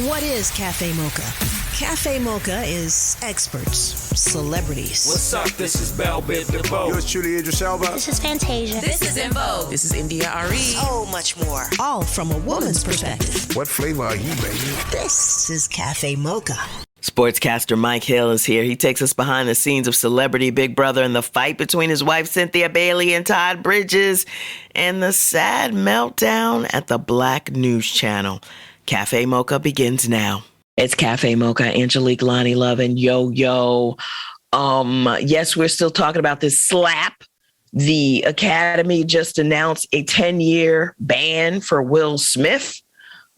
What is Cafe Mocha? Cafe Mocha is experts, celebrities. What's up? This is Belle Biv DeVoe. Yours truly, Idris Elba. This is Fantasia. This is In Vogue. This is India Ari. So much more. All from a woman's perspective. What flavor are you, baby? This is Cafe Mocha. Sportscaster Mike Hill is here. He takes us behind the scenes of Celebrity Big Brother and the fight between his wife Cynthia Bailey and Todd Bridges and the sad meltdown at the Black News Channel. Cafe Mocha begins now. It's Cafe Mocha, Angelique, Lonnie Love, and Yo-Yo. Yes, we're still talking about this slap. The Academy just announced a 10-year ban for Will Smith.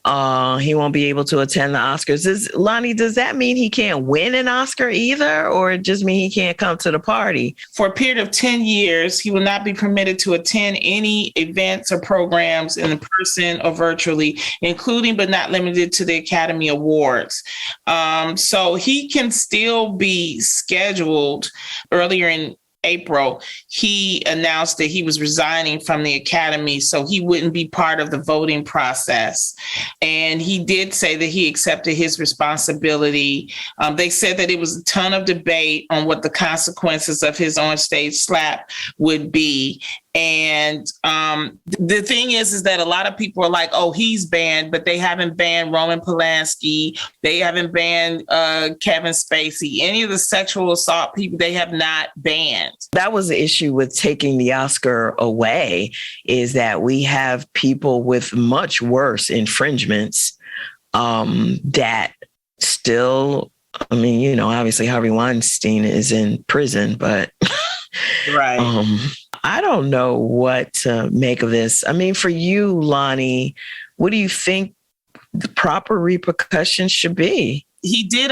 He won't be able to attend the Oscars. Lonnie, does that mean he can't win an Oscar either, or it just mean he can't come to the party? For a period of 10 years, he will not be permitted to attend any events or programs in person or virtually, including but not limited to the Academy Awards. So he can still be scheduled. Earlier in April, he announced that he was resigning from the Academy so he wouldn't be part of the voting process. And he did say that he accepted his responsibility. They said that it was a ton of debate on what the consequences of his on-stage slap would be. And the thing is that a lot of people are like, oh, he's banned, but they haven't banned Roman Polanski. They haven't banned Kevin Spacey. Any of the sexual assault people, they have not banned. That was the issue with taking the Oscar away, is that we have people with much worse infringements that still, I mean, you know, obviously Harvey Weinstein is in prison, but right. I don't know what to make of this. I mean, for you, Lonnie, what do you think the proper repercussions should be? He did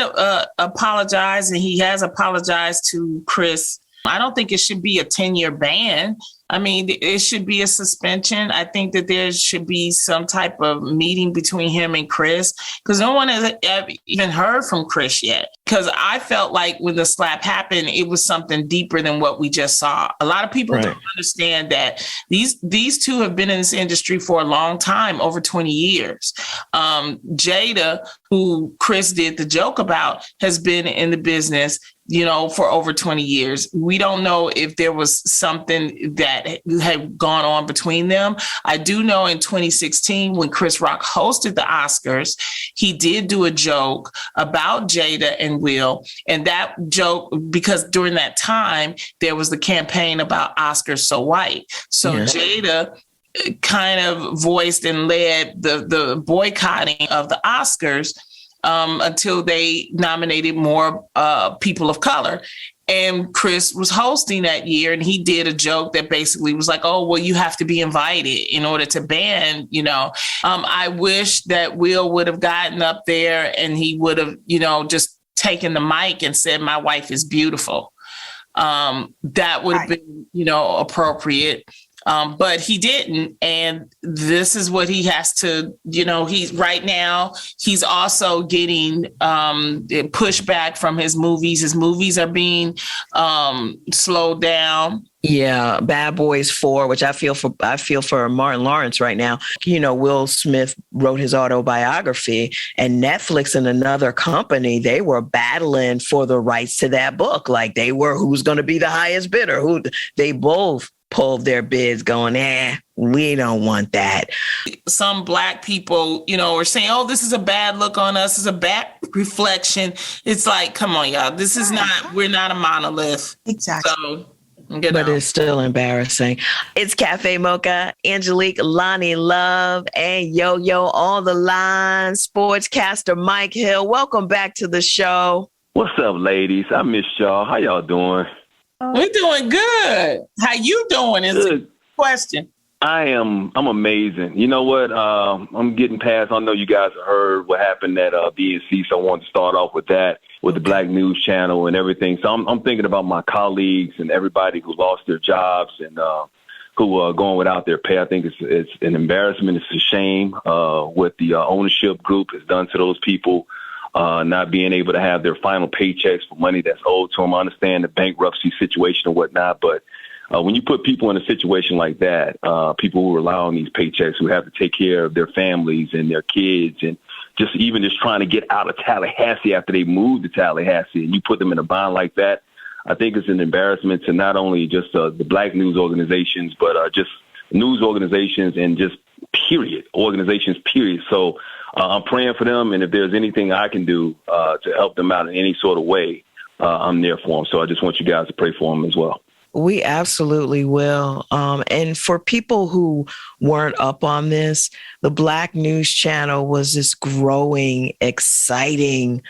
apologize, and he has apologized to Chris. I don't think it should be a 10-year ban. I mean, it should be a suspension. I think that there should be some type of meeting between him and Chris, because no one has even heard from Chris yet. Because I felt like when the slap happened, it was something deeper than what we just saw. A lot of people don't understand that these two have been in this industry for a long time, over 20 years. Jada, who Chris did the joke about, has been in the business, you know, for over 20 years. We don't know if there was something that had gone on between them. I do know in 2016, when Chris Rock hosted the Oscars, he did do a joke about Jada and Will. And that joke, because during that time, there was the campaign about Oscars So White. So Jada kind of voiced and led the boycotting of the Oscars until they nominated more people of color. And Chris was hosting that year, and he did a joke that basically was like, oh, well, you have to be invited in order to ban, you know. I wish that Will would have gotten up there and he would have, you know, just taken the mic and said, my wife is beautiful. That would have been, you know, appropriate. But he didn't. And this is what he has to, you know, he's also getting pushback from his movies. His movies are being slowed down. Yeah, Bad Boys 4, which I feel for Martin Lawrence right now. You know, Will Smith wrote his autobiography, and Netflix and another company, they were battling for the rights to that book. Like they were, who's going to be the highest bidder? They both pulled their bids going, we don't want that. Some Black people, you know, are saying, oh, this is a bad look on us. It's a bad reflection. It's like, come on, y'all. This is we're not a monolith. Exactly. So, but it's still embarrassing. It's Cafe Mocha, Angelique, Lonnie Love, and Yo-Yo on the line. Sportscaster Mike Hill. Welcome back to the show. What's up, ladies? I missed y'all. How y'all doing? We're doing good. How you doing is the question. I'm amazing. You know what? I'm getting past. I know you guys have heard what happened at BNC, so I wanted to start off with that, with the Black News Channel and everything. So I'm thinking about my colleagues and everybody who lost their jobs and who are going without their pay. I think it's an embarrassment. It's a shame what the ownership group has done to those people. Not being able to have their final paychecks for money that's owed to them. I understand the bankruptcy situation and whatnot, but when you put people in a situation like that, people who rely on these paychecks, who have to take care of their families and their kids and just trying to get out of Tallahassee after they moved to Tallahassee, and you put them in a bind like that. I think it's an embarrassment to not only just the black news organizations, but just news organizations and just organizations, period. So I'm praying for them, and if there's anything I can do to help them out in any sort of way, I'm there for them. So I just want you guys to pray for them as well. We absolutely will. And for people who weren't up on this, the Black News Channel was this growing, exciting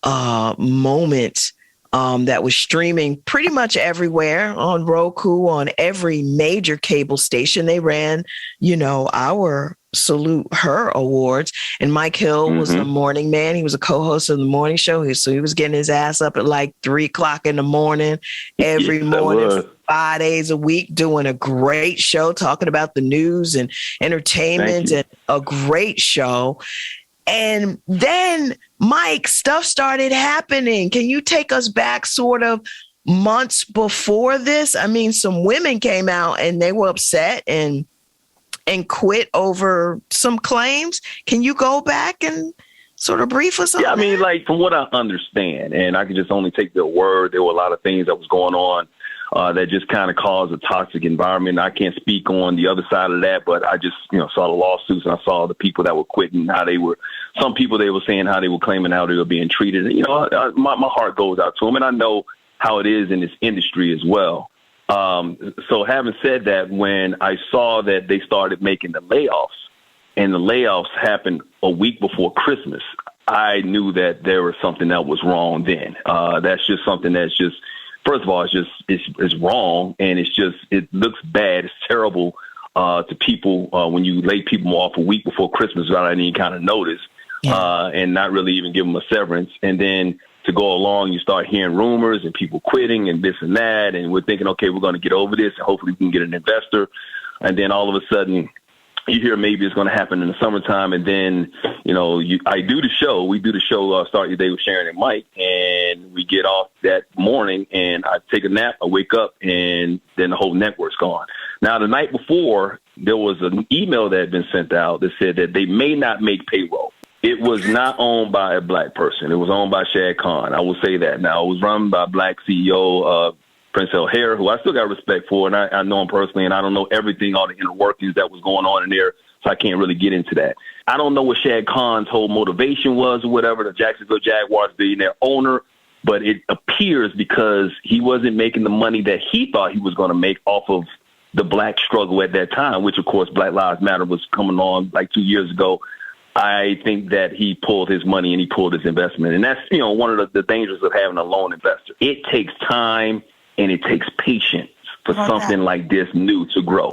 moment that was streaming pretty much everywhere, on Roku, on every major cable station. They ran, our Salute Her Awards. And Mike Hill was the morning man. He was a co-host of the morning show. So he was getting his ass up at like 3:00 in the morning every morning for 5 days a week, doing a great show, talking about the news and entertainment, and a great show. And then, Mike, stuff started happening. Can you take us back sort of months before this? I mean, some women came out and they were upset and quit over some claims. Can you go back and sort of brief us on that? I mean, like, from what I understand, and I can just only take their word, there were a lot of things that was going on that just kind of caused a toxic environment. I can't speak on the other side of that, but I just, saw the lawsuits, and I saw the people that were quitting, some people, they were saying how they were claiming how they were being treated. And, my heart goes out to them, and I know how it is in this industry as well. So having said that, when I saw that they started making the layoffs, and the layoffs happened a week before Christmas, I knew that there was something that was wrong then. That's just something that's just, first of all, it's wrong, and it looks bad. It's terrible to people when you lay people off a week before Christmas without any kind of notice, and not really even give them a severance. And then to go along, you start hearing rumors and people quitting and this and that, and we're thinking, okay, we're going to get over this, and hopefully we can get an investor. And then all of a sudden, you hear maybe it's going to happen in the summertime, and then, I do the show. We do the show, Start Your Day with Sharon and Mike, and we get off that morning, and I take a nap, I wake up, and then the whole network's gone. Now, the night before, there was an email that had been sent out that said that they may not make payroll. It was not owned by a black person. It was owned by Shad Khan. I will say that. Now, it was run by Black CEO, Prince O'Hare, who I still got respect for, and I know him personally, and I don't know everything, all the inner workings that was going on in there, so I can't really get into that. I don't know what Shad Khan's whole motivation was or whatever, the Jacksonville Jaguars billionaire owner, but it appears because he wasn't making the money that he thought he was going to make off of the black struggle at that time, which, of course, Black Lives Matter was coming on like 2 years ago. I think that he pulled his money and he pulled his investment. And that's, one of the dangers of having a lone investor. It takes time and it takes patience for something like this new to grow.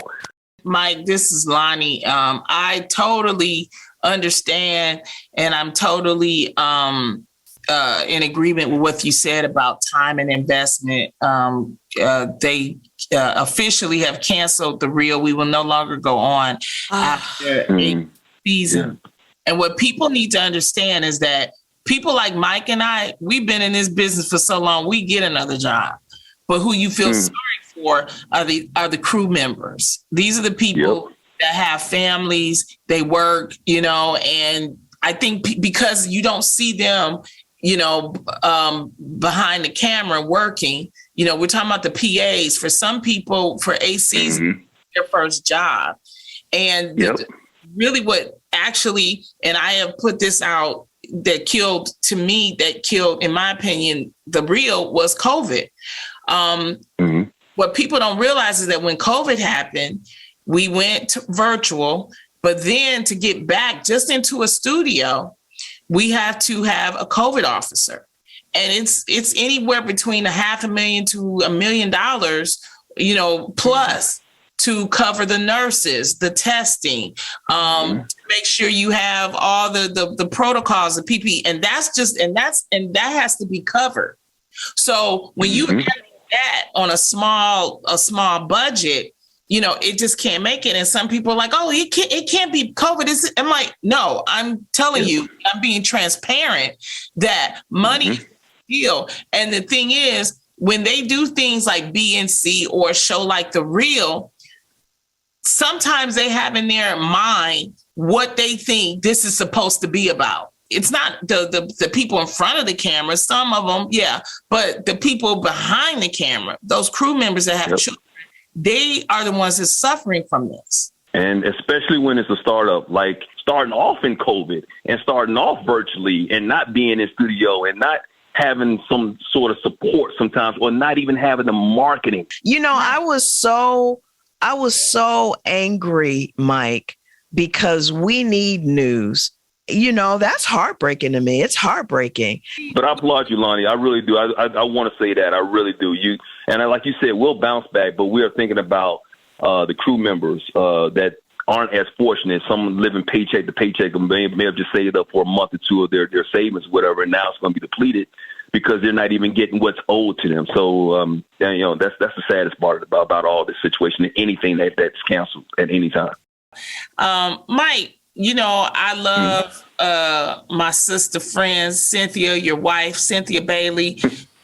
Mike, this is Lonnie. I totally understand, and I'm totally in agreement with what you said about time and investment. They officially have canceled The Real. We will no longer go on after a season. Yeah. And what people need to understand is that people like Mike and I, we've been in this business for so long, we get another job. But who you feel sorry for are the crew members. These are the people that have families, they work, and I think because you don't see them, behind the camera working, we're talking about the PAs. For some people, for ACs, their first job. And really what actually, and I have put this out, that killed, in my opinion, The Real was COVID. What people don't realize is that when COVID happened, we went virtual, but then to get back just into a studio, we have to have a COVID officer. And it's anywhere between $500,000 to $1 million, plus to cover the nurses, the testing, to make sure you have all the protocols, the PPE, and that has to be covered. So when you have that on a small budget, it just can't make it. And some people are like, oh, it can't be COVID. I'm like, no, I'm telling you, I'm being transparent that money is real. And the thing is, when they do things like BNC or a show like The Real, sometimes they have in their mind what they think this is supposed to be about. it's not the people in front of the camera, some of them, yeah, but the people behind the camera, those crew members that have children, they are the ones that's suffering from this. And especially when it's a startup, like starting off in COVID and starting off virtually and not being in studio and not having some sort of support sometimes, or not even having the marketing. You know, I was so angry, Mike, because we need news. You know, that's heartbreaking to me. It's heartbreaking. But I applaud you, Lonnie. I really do. I want to say that. I really do. Like you said, we'll bounce back, but we are thinking about the crew members that aren't as fortunate. Some living paycheck to paycheck and may have just saved up for a month or two of their savings, whatever, and now it's going to be depleted because they're not even getting what's owed to them. So, that's the saddest part about all this situation, anything that's canceled at any time. Mike, I love my sister friend, Cynthia, your wife, Cynthia Bailey.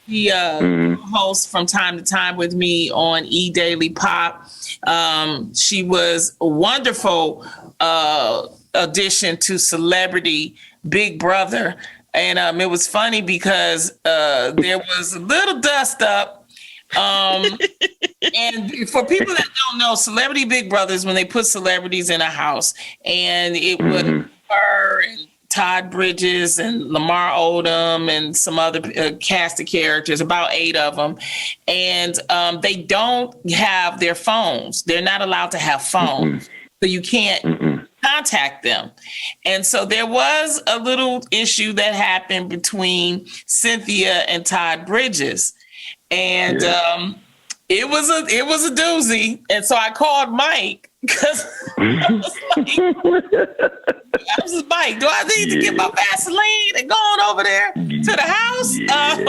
She hosts from time to time with me on E-Daily Pop. She was a wonderful addition to Celebrity Big Brother. And it was funny because there was a little dust up. And for people that don't know, Celebrity Big Brother is when they put celebrities in a house. And it would her and Todd Bridges and Lamar Odom and some other cast of characters, about 8 of them. And they don't have their phones. They're not allowed to have phones. So you can't contact them. And so there was a little issue that happened between Cynthia and Todd Bridges. And it was a doozy. And so I called Mike because I was like, Mike, do I need to get my Vaseline and go on over there to the house? I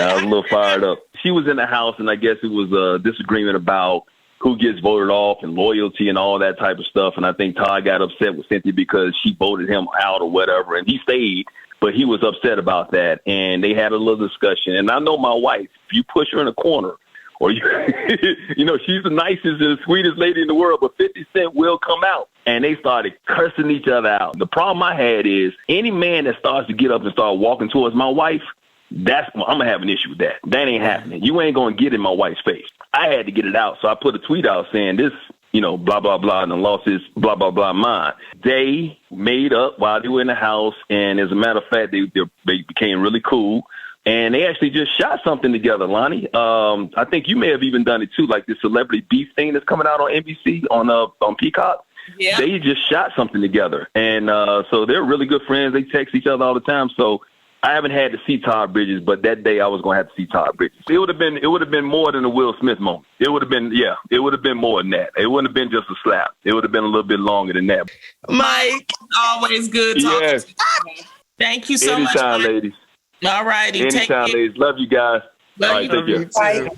was a little fired up. She was in the house, and I guess it was a disagreement about who gets voted off and loyalty and all that type of stuff. And I think Todd got upset with Cynthia because she voted him out or whatever, and he stayed, but he was upset about that. And they had a little discussion. And I know my wife, if you push her in a corner, or she's the nicest and sweetest lady in the world, but 50 Cent will come out. And they started cursing each other out. The problem I had is any man that starts to get up and start walking towards my wife, I'm going to have an issue with that. That ain't happening. You ain't going to get in my wife's face. I had to get it out. So I put a tweet out saying this, blah, blah, blah, and the lost his blah, blah, blah mind. They made up while they were in the house. And as a matter of fact, they became really cool. And they actually just shot something together, Lonnie. I think you may have even done it too, like this celebrity beef thing that's coming out on NBC on Peacock. Yeah. They just shot something together. And so they're really good friends. They text each other all the time. So I haven't had to see Todd Bridges, but that day I was going to have to see Todd Bridges. It would have been more than a Will Smith moment. It would have been more than that. It wouldn't have been just a slap. It would have been a little bit longer than that. Mike, always good talking to you. Thank you so much. Anytime, ladies. All righty. Anytime, ladies. Love you guys. Love you. Take care.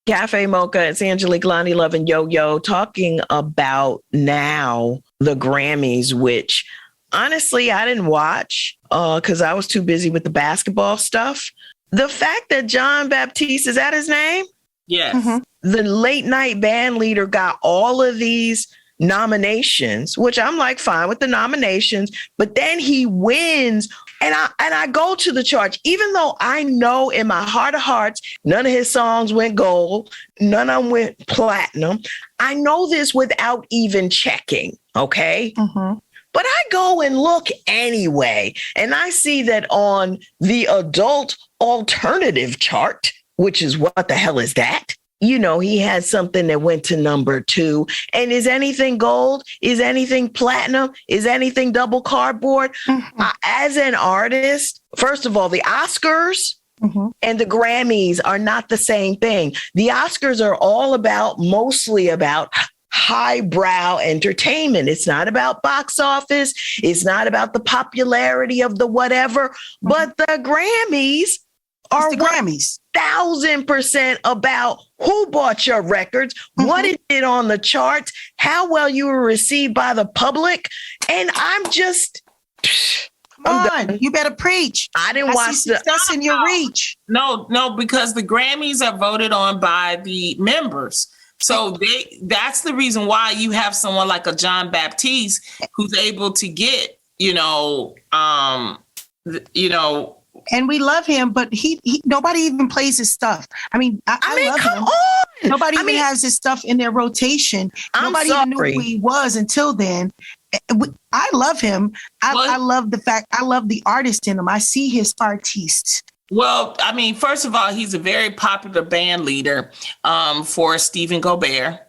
Cafe Mocha, it's Angelique, Lonnie Love, and Yo-Yo talking about now the Grammys, which honestly I didn't watch because I was too busy with the basketball stuff. The fact that John Baptiste, is that his name? Yes. The late night band leader got all of these nominations, which I'm like, fine with the nominations, but then he wins. And I go to the charts, even though I know in my heart of hearts, none of his songs went gold, none of them went platinum. I know this without even checking. Okay. Mm-hmm. But I go and look anyway, and I see that on the adult alternative chart, which is what the hell is that? He had something that went to number 2. And is anything gold? Is anything platinum? Is anything double cardboard? Mm-hmm. As an artist, first of all, the Oscars and the Grammys are not the same thing. The Oscars are mostly about highbrow entertainment. It's not about box office. It's not about the popularity of the whatever, but the Grammys are the Grammys. 1,000% about who bought your records, what it did on the charts, how well you were received by the public. And I'm just, come on, you better preach. I didn't watch see success in your reach. No, because the Grammys are voted on by the members. So that's the reason why you have someone like a John Baptiste who's able to get, and we love him, but he nobody even plays his stuff. I mean, I love come him. on. Nobody even has his stuff in their rotation. Nobody even knew who he was until then. I love him. I love the fact, I love the artist in him. I see his artiste. Well, I mean, first of all, he's a very popular band leader for Stephen Colbert.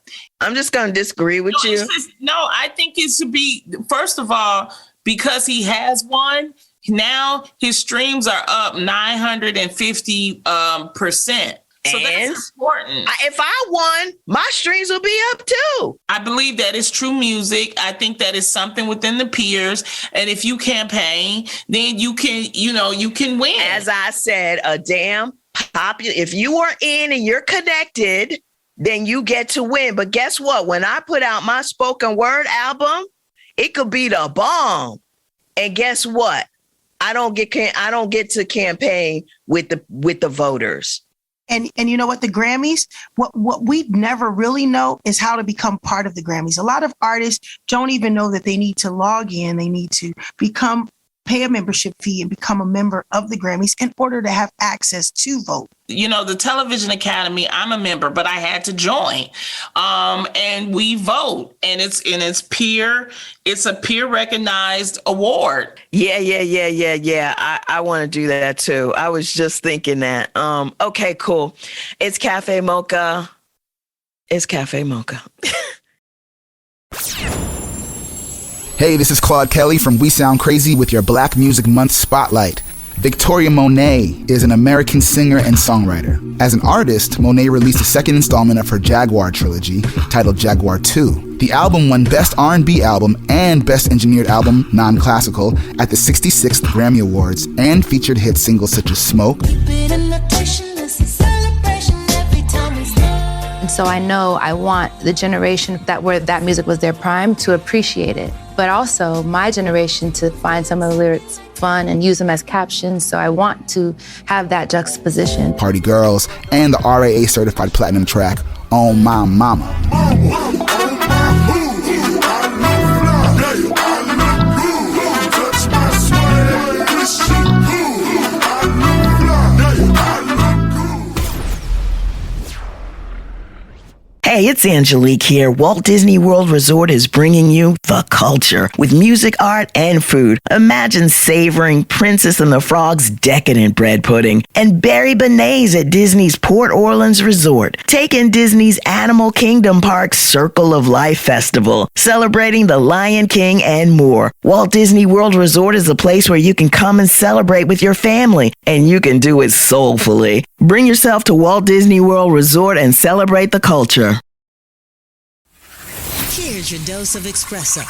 I'm just going to disagree with you. I think it should be, first of all, because he has one, now his streams are up 950%. So that's important. If I won, my streams will be up too. I believe that is true music. I think that is something within the peers. And if you campaign, then you can win. As I said, a damn popular. If you are in and you're connected, then you get to win. But guess what? When I put out my spoken word album, it could be the bomb. And guess what? I don't get to campaign with the voters. And you know what, the Grammys, what we never really know is how to become part of the Grammys. A lot of artists don't even know that they need to log in. They need to pay a membership fee and become a member of the Grammys in order to have access to vote. The Television Academy, I'm a member, but I had to join. And we vote, and it's a peer recognized award. Yeah. I want to do that too. I was just thinking that. Okay, cool. It's Cafe Mocha. Hey, this is Claude Kelly from We Sound Crazy with your Black Music Month Spotlight. Victoria Monet is an American singer and songwriter. As an artist, Monet released a second installment of her Jaguar trilogy, titled Jaguar 2. The album won Best R&B Album and Best Engineered Album, Non-Classical, at the 66th Grammy Awards, and featured hit singles such as Smoke. And so I know I want the generation where that music was their prime to appreciate it, but also my generation to find some of the lyrics fun and use them as captions. So I want to have that juxtaposition. Party Girls and the RAA certified platinum track, On My Mama. Hey, it's Angelique here. Walt Disney World Resort is bringing you the culture with music, art, and food. Imagine savoring Princess and the Frog's decadent bread pudding and berry beignets at Disney's Port Orleans Resort. Take in Disney's Animal Kingdom Park's Circle of Life Festival, celebrating the Lion King and more. Walt Disney World Resort is a place where you can come and celebrate with your family, and you can do it soulfully. Bring yourself to Walt Disney World Resort and celebrate the culture. Here's your dose of espresso.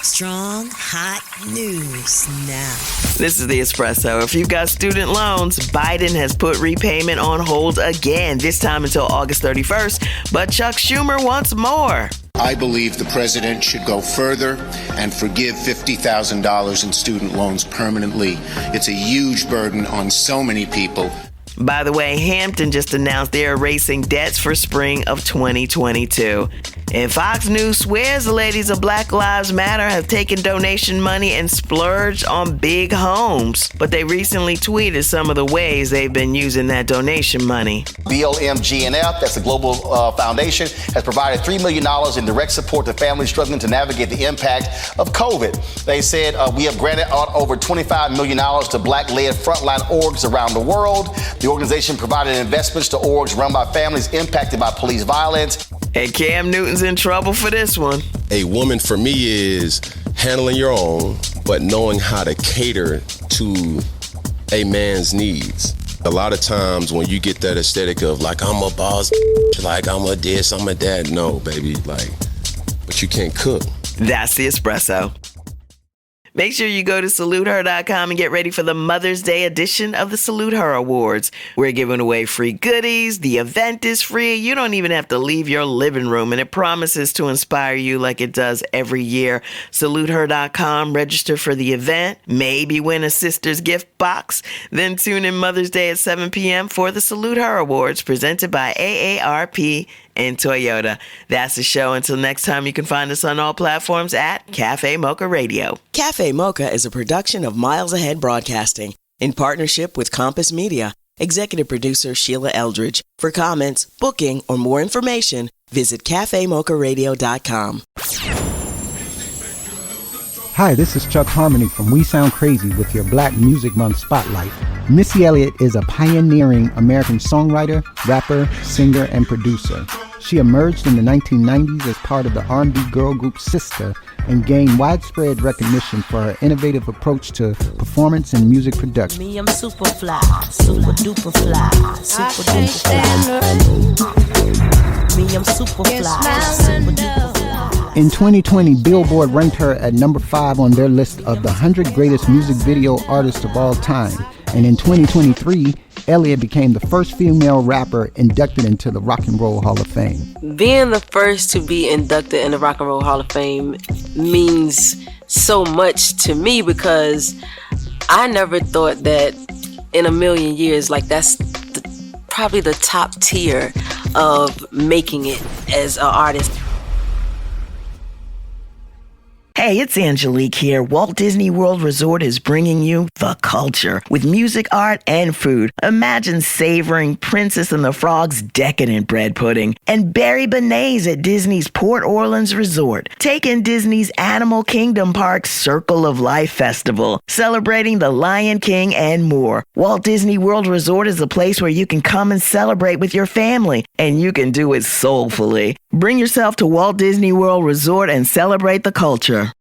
Strong, hot news now. This is the Espresso. If you've got student loans, Biden has put repayment on hold again, this time until August 31st. But Chuck Schumer wants more. I believe the president should go further and forgive $50,000 in student loans permanently. It's a huge burden on so many people. By the way, Hampton just announced they're erasing debts for spring of 2022. And Fox News swears the ladies of Black Lives Matter have taken donation money and splurged on big homes. But they recently tweeted some of the ways they've been using that donation money. BLMGNF, that's a global foundation, has provided $3 million in direct support to families struggling to navigate the impact of COVID. They said we have granted over $25 million to Black-led frontline orgs around the world. The organization provided investments to orgs run by families impacted by police violence. And Cam Newton's in trouble for this one. A woman for me is handling your own, but knowing how to cater to a man's needs. A lot of times when you get that aesthetic of like, I'm a boss, like I'm a this, I'm a that. No, baby, like, but you can't cook. That's the Espresso. Make sure you go to SaluteHer.com and get ready for the Mother's Day edition of the Salute Her Awards. We're giving away free goodies. The event is free. You don't even have to leave your living room, and it promises to inspire you like it does every year. SaluteHer.com, register for the event, maybe win a sister's gift box. Then tune in Mother's Day at 7 p.m. for the Salute Her Awards presented by AARP and Toyota. That's the show. Until next time, you can find us on all platforms at Cafe Mocha Radio. Cafe Mocha is a production of Miles Ahead Broadcasting in partnership with Compass Media. Executive producer Sheila Eldridge. For comments, booking, or more information, visit cafemocharadio.com. Hi, this is Chuck Harmony from We Sound Crazy with your Black Music Month Spotlight. Missy Elliott is a pioneering American songwriter, rapper, singer, and producer. She emerged in the 1990s as part of the R&B girl group Sister and gained widespread recognition for her innovative approach to performance and music production. Me, I'm super fly, super duper fly, super duper fly. Me, I'm super fly, super duper fly. In 2020, Billboard ranked her at number 5 on their list of the 100 greatest music video artists of all time. And in 2023, Elliott became the first female rapper inducted into the Rock and Roll Hall of Fame. Being the first to be inducted in the Rock and Roll Hall of Fame means so much to me because I never thought that in a million years, like that's probably the top tier of making it as an artist. Hey, it's Angelique here. Walt Disney World Resort is bringing you the culture with music, art, and food. Imagine savoring Princess and the Frog's decadent bread pudding and berry beignets at Disney's Port Orleans Resort. Take in Disney's Animal Kingdom Park's Circle of Life Festival, celebrating the Lion King and more. Walt Disney World Resort is a place where you can come and celebrate with your family, and you can do it soulfully. Bring yourself to Walt Disney World Resort and celebrate the culture.